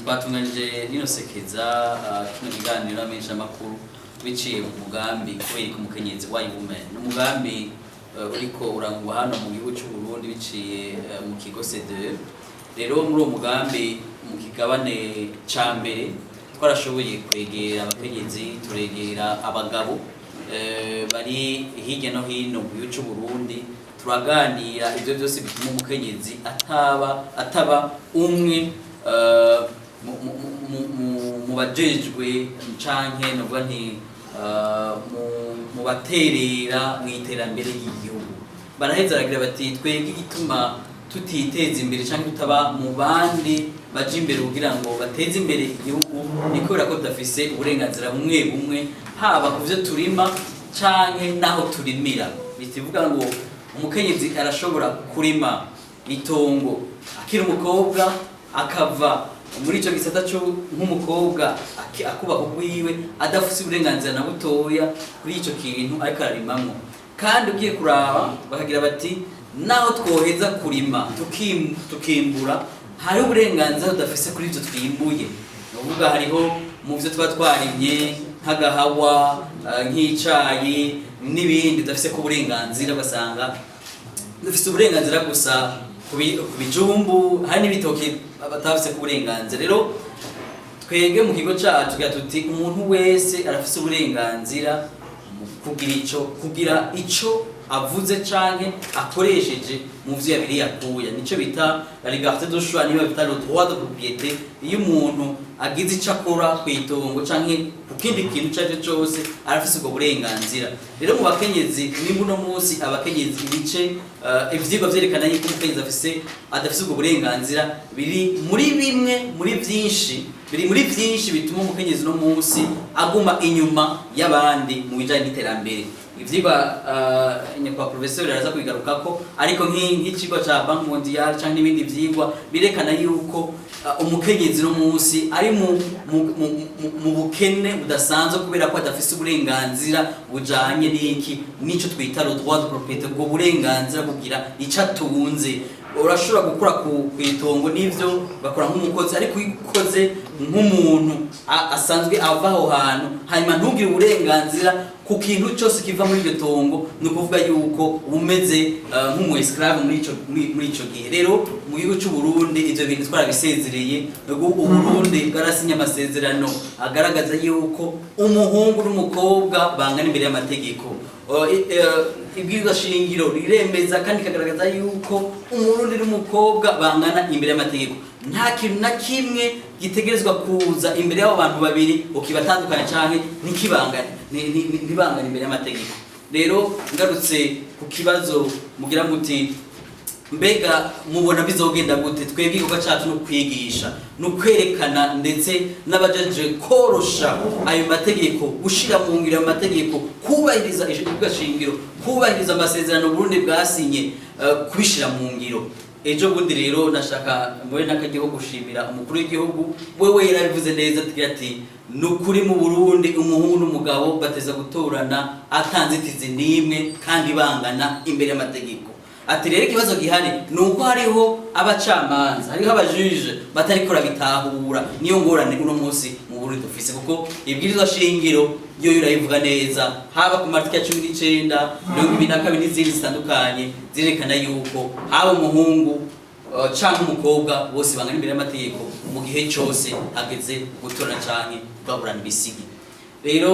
twatunganije rino sekeza kino kiganiro n'amenshi amakuru biciye mu mugambi kubera ko umukenyezi wa women n'umugambi uriko urangwa hano mu gihugu cy'u Burundi biciye mu kigo CDE. Rero muri uwo mugambi mu kigabane ca mbere twarashoboye kwegera abakenyezi, turegera abagabo bari hirya no hino mu gihugu cy'u Burundi, turaganira ivyo byose bituma umukenyezi ataba umwe mu bajejwe canke novuga nti mu baterera mu iterambere ry'igihugu. Baraheza baragira bati twebwe igituma tutiteza imbere canke tutaba mu bandi baje imbere kugira ngo bateze imbere igihugu ni kubera ko tudafise uburenganzira bumwe haba ku vyo turima canke naho turimira. Bitivuga ngo umukenyezi arashobora kurima itongo akiri umukobwa akava muri ico gisata cyo nk'umukobwa akubaho kwiwe adafise uburenganzira na butoya kuri ico kintu ariko ararimamwo. Kandi ugiye kuraba bakagira bati naho twoheza kurima tukimbura hari uburenganzira udafise kuri ivyo twimbuye. Nuvuga hariho mu vyo tuba twarimye nk'agahawa nk'icayi n'ibindi udafise ko uburenganzira, basanga dufise uburenganzira gusa kubijumbu hari n'ibitoki batafise ku burenganzira. Rero twege mu kigo cacu tuti umuntu wese arafise uburenganzira kugira ico avuze canke akoresheje mu vyo yabiri yakuye. Nico bita la liberté de choix, niyo bita le droit de propriété. Iyo umuntu agize ico akora kwitongo canke kukindi kintu cyaje cyose arafise ubwo burenganzira. Rero mu bakenyezi nimba uno munsi abakenyezi ibice ivyigwa vyerekana yuko umukenyezi adafise ubwo burenganzira biri muri vyinshi bituma umukenyezi no munsi aguma inyuma y'abandi mu bijanye n'iterambere. Ivyigwa nyakwa professeur araza kwigarukako, ariko nk'ikigo ca Banque Mondiale canke n'ibindi vyigwa birekana yuko umukenyezi no munsi ari mu bukene budasanzwe kubera ko adafise uburenganzira bujanye n'ico twita le droit de propriété, ubwo burenganzira kugira ico atunze. Urashobora gukora ku itongo n'ivyo bakora nk'umukozi, ariko ukoze nk'umuntu asanzwe ava aho hantu hanyuma ntugire uburenganzira ku kintu cyose kiva muri iryo tongo, ni ukuvuga yuko umeze nk'umu esclave muri ico gihe. Rero mu gihugu cy'u Burundi ivyo bintu twarabisezereye. Uburundi bwarasinye amasezerano agaragaza yuko umuhungu n'umukobwa bangana imbere y'amategeko. Ibwirizwa shingiro riremeza kandi kagaragaza yuko umurundi n'umukobwa bangana imbere y'amategeko. Nta kintu na kimwe gitegerezwa kuza imbere y'abo bantu babiri ukibatandukanya canke ntibangane imbere y'amategeko. Rero ngarutse ku kibazo mugira muti mbega mubona bizogenda gute? Twebwe igikorwa cacu no kwigisha no kwerekana ndetse n'abajeje korosha ayo mategeko, gushira mu ngiro amategeko, kubahiriza ibwirizwa shingiro, kubahiriza amasezerano Burundi bwasinye, kubishira mu ngiro. Ejo bundi rero nashaka mboye n'akagiho gushimira umukuru w'igihugu, wewe yarabivuze neza ati nukuri mu Burundi umuhungu n'umugabo bateza gutorana atanzitizi nimwe kandi bangana imbere y'amategeko. Ati rero ikibazo gihari nuko hariho abacamanza, hariho abajuje batariko rabitahura. Niyo ngorane uno munsi mu Burundi dufise, kuko ibwirizwa shingiro yo yurayivuga neza, haba ku martika 19 22 n'izindi zitandukanye zirekana yuko haba umuhungu canke umukobwa bose bangana imbere y'amategeko mu gihe cyose hageze gutora canke baburana ibisigi. Rero